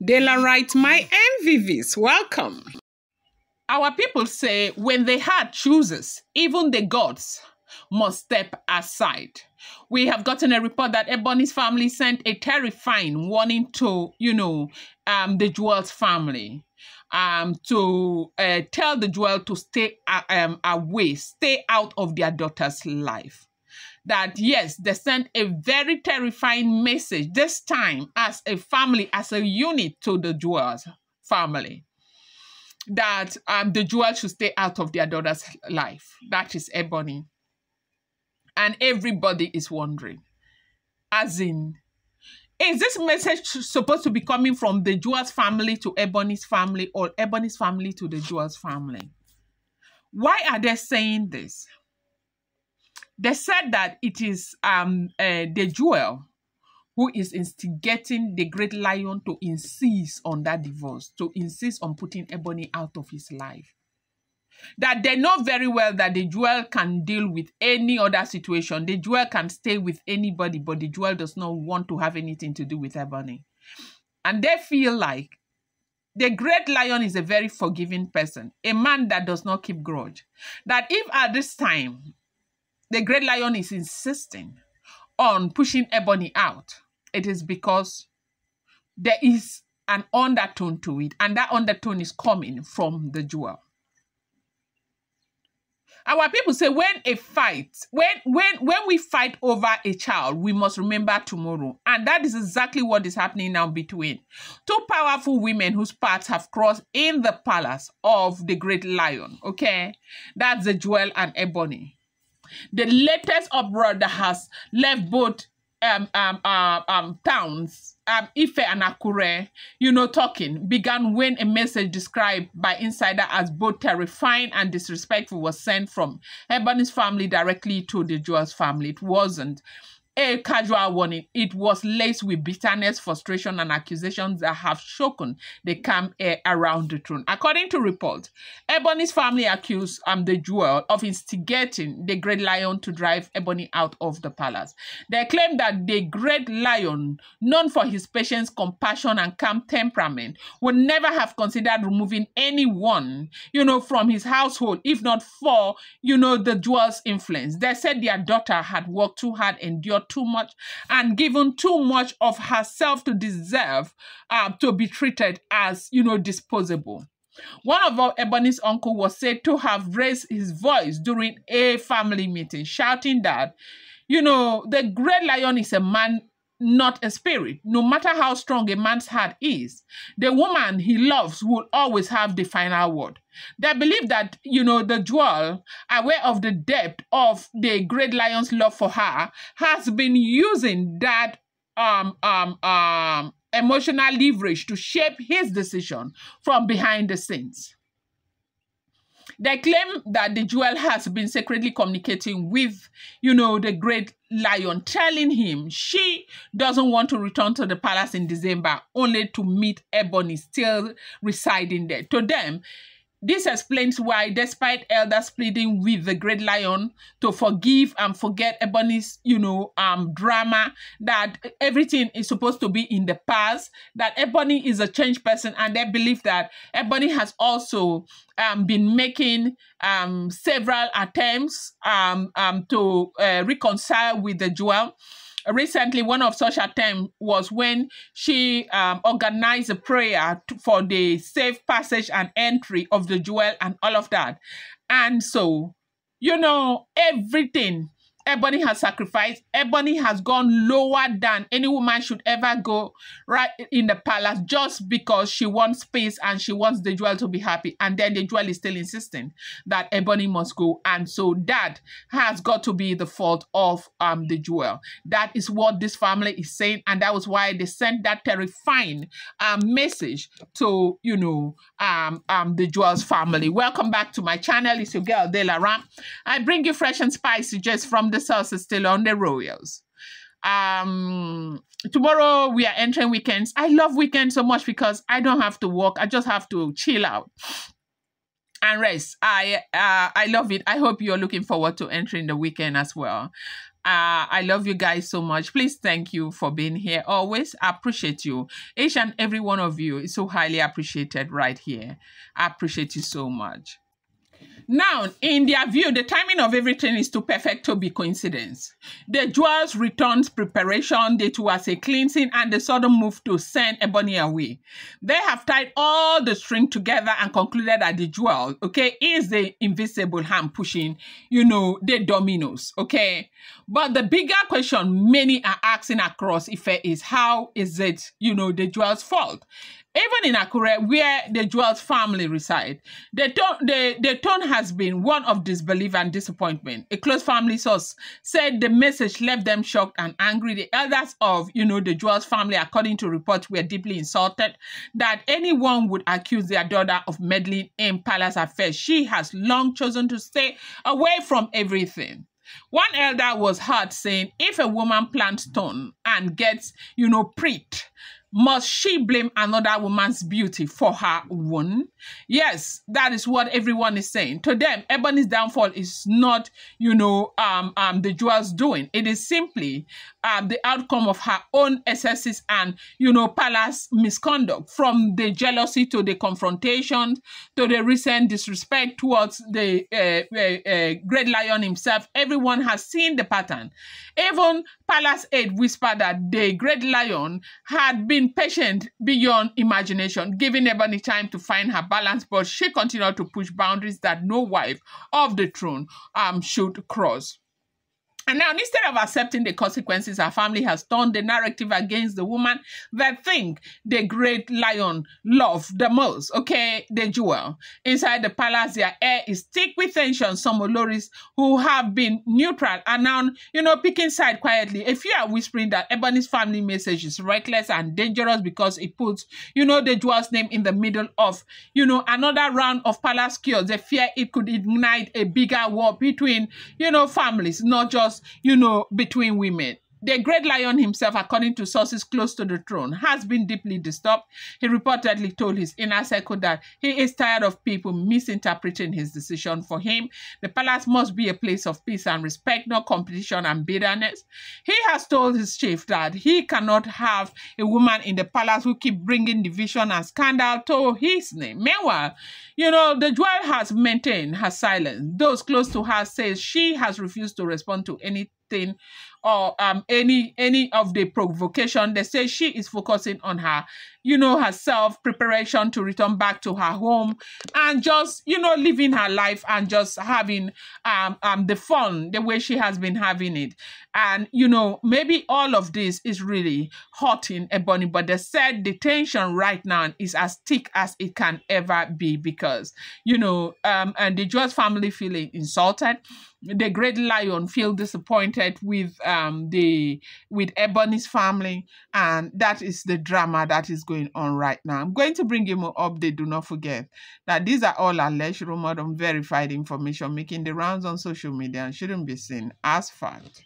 Dela writes, my MVVs, welcome. Our people say when the heart chooses, even the gods must step aside. We have gotten a report that Ebony's family sent a terrifying warning to, the Jewel's family. To tell the Jewel to stay away, stay out of their daughter's life. That yes, they sent a very terrifying message, this time as a family, as a unit to the Jewel's family. That the Jewel should stay out of their daughter's life. That is Ebony. And everybody is wondering, as in, is this message supposed to be coming from the Jewel's family to Ebony's family, or Ebony's family to the Jewel's family? Why are they saying this? They said that it is the Jewel who is instigating the great lion to insist on that divorce, to insist on putting Ebony out of his life. That they know very well that the Jewel can deal with any other situation. The Jewel can stay with anybody, but the Jewel does not want to have anything to do with Ebony. And they feel like the great lion is a very forgiving person, a man that does not keep grudge. That if at this time, the great lion is insisting on pushing Ebony out, it is because there is an undertone to it, and that undertone is coming from the Jewel. Our people say when we fight over a child, we must remember tomorrow. And that is exactly what is happening now between two powerful women whose paths have crossed in the palace of the great lion. Okay, that's the Jewel and Ebony. The latest uproar that has left both towns, Ife and Akure, talking, began when a message described by insider as both terrifying and disrespectful was sent from Ebony's family directly to the Jewel's family. It wasn't a casual warning. It was laced with bitterness, frustration, and accusations that have shaken the calm air around the throne. According to reports, Ebony's family accused the Jewel of instigating the great lion to drive Ebony out of the palace. They claim that the great lion, known for his patience, compassion, and calm temperament, would never have considered removing anyone, from his household, if not for, the Jewel's influence. They said their daughter had worked too hard, endured too much, and given too much of herself to deserve to be treated as, disposable. One of Ebony's uncle was said to have raised his voice during a family meeting, shouting that, the great lion is a man, not a spirit. No matter how strong a man's heart is, the woman he loves will always have the final word. They believe that, the Jewel, aware of the depth of the great lion's love for her, has been using that emotional leverage to shape his decision from behind the scenes. They claim that the Jewel has been secretly communicating with, the great lion, telling him she doesn't want to return to the palace in December, only to meet Ebony still residing there. To them, this explains why, despite elders pleading with the great lion to forgive and forget Ebony's, drama, that everything is supposed to be in the past, that Ebony is a changed person, and they believe that Ebony has also been making several attempts to reconcile with the Jewel. Recently, one of such attempts was when she organized a prayer for the safe passage and entry of the Jewel and all of that. And so, everything Ebony has sacrificed. Ebony has gone lower than any woman should ever go right in the palace, just because she wants peace and she wants the Jewel to be happy. And then the Jewel is still insisting that Ebony must go. And so that has got to be the fault of the Jewel. That is what this family is saying. And that was why they sent that terrifying message to, the Jewel's family. Welcome back to my channel. It's your girl, Dela Ram. I bring you fresh and spicy just from the sources still on the royals. Tomorrow we are entering weekends. I love weekends so much because I don't have to work. I just have to chill out and rest. I love it. I hope you're looking forward to entering the weekend as well. I love you guys so much. Please thank you for being here. Always appreciate you. Each and every one of you is so highly appreciated right here. I appreciate you so much. Now, in their view, the timing of everything is too perfect to be coincidence. The jewels returned preparation, they too was a cleansing, and the sudden move to send Ebony away. They have tied all the string together and concluded that the jewel, okay, is the invisible hand pushing, the dominoes, okay? But the bigger question many are asking across Ife is, how is it, the jewel's fault? Even in Akure, where the jewel's family reside, the tone has been one of disbelief and disappointment. A close family source said the message left them shocked and angry. The elders of, the jewel's family, according to reports, were deeply insulted that anyone would accuse their daughter of meddling in palace affairs. She has long chosen to stay away from everything. One elder was heard saying, if a woman plants stone and gets, pricked, must she blame another woman's beauty for her wound? Yes, that is what everyone is saying. To them, Ebony's downfall is not, the jewel's doing. It is simply the outcome of her own excesses and, palace misconduct, from the jealousy to the confrontation to the recent disrespect towards the great lion himself. Everyone has seen the pattern. Even palace aide whispered that the great lion had been patient beyond imagination, giving Ebony time to find her balance, but she continued to push boundaries that no wife of the throne should cross. And now, instead of accepting the consequences, her family has turned the narrative against the woman that think the great lion love the most, okay, the jewel. Inside the palace, their air is thick with tension. Some Oloris who have been neutral are now, picking side quietly. A few are whispering that Ebony's family message is reckless and dangerous because it puts, the jewel's name in the middle of, another round of palace chaos. They fear it could ignite a bigger war between, families, not just between women. The great lion himself, according to sources close to the throne, has been deeply disturbed. He reportedly told his inner circle that he is tired of people misinterpreting his decision. For him, the palace must be a place of peace and respect, not competition and bitterness. He has told his chief that he cannot have a woman in the palace who keep bringing division and scandal to his name. Meanwhile, the jewel has maintained her silence. Those close to her say she has refused to respond to anything or any of the provocation. They say she is focusing on her, herself, preparation to return back to her home and just, living her life and just having the fun the way she has been having it. And, maybe all of this is really hurting Ebony, but they said the tension right now is as thick as it can ever be because, and the George family feeling insulted. The great lion feel disappointed with Ebony's family, and that is the drama that is going on right now. I'm going to bring you more update. Do not forget that these are all alleged, rumored, unverified information making the rounds on social media and shouldn't be seen as fact.